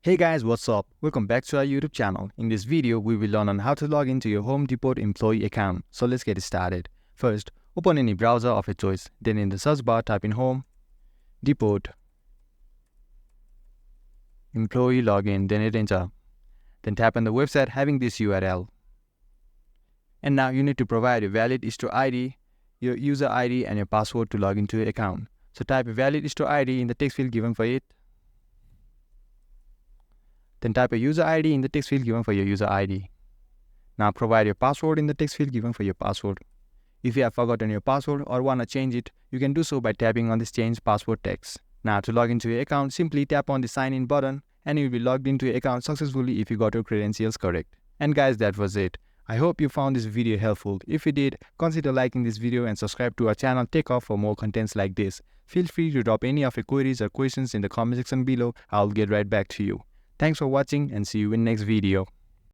Hey guys, what's up? Welcome back to our YouTube channel. In this video, we will learn on how to log into your Home Depot employee account. So let's get started. First, open any browser of your choice. Then in the search bar, type in Home Depot employee login. Then hit enter. Then tap on the website having this URL. And now you need to provide a valid store ID, your user ID, and your password to log into your account. So type a valid store ID in the text field given for it. Then type a user ID in the text field given for your user ID. Now provide your password in the text field given for your password. If you have forgotten your password or want to change it, you can do so by tapping on this change password text. Now to log into your account, simply tap on the sign in button and you'll be logged into your account successfully if you got your credentials correct. And guys, that was it. I hope you found this video helpful. If you did, consider liking this video and subscribe to our channel TechUp for more contents like this. Feel free to drop any of your queries or questions in the comment section below. I'll get right back to you. Thanks for watching and see you in next video.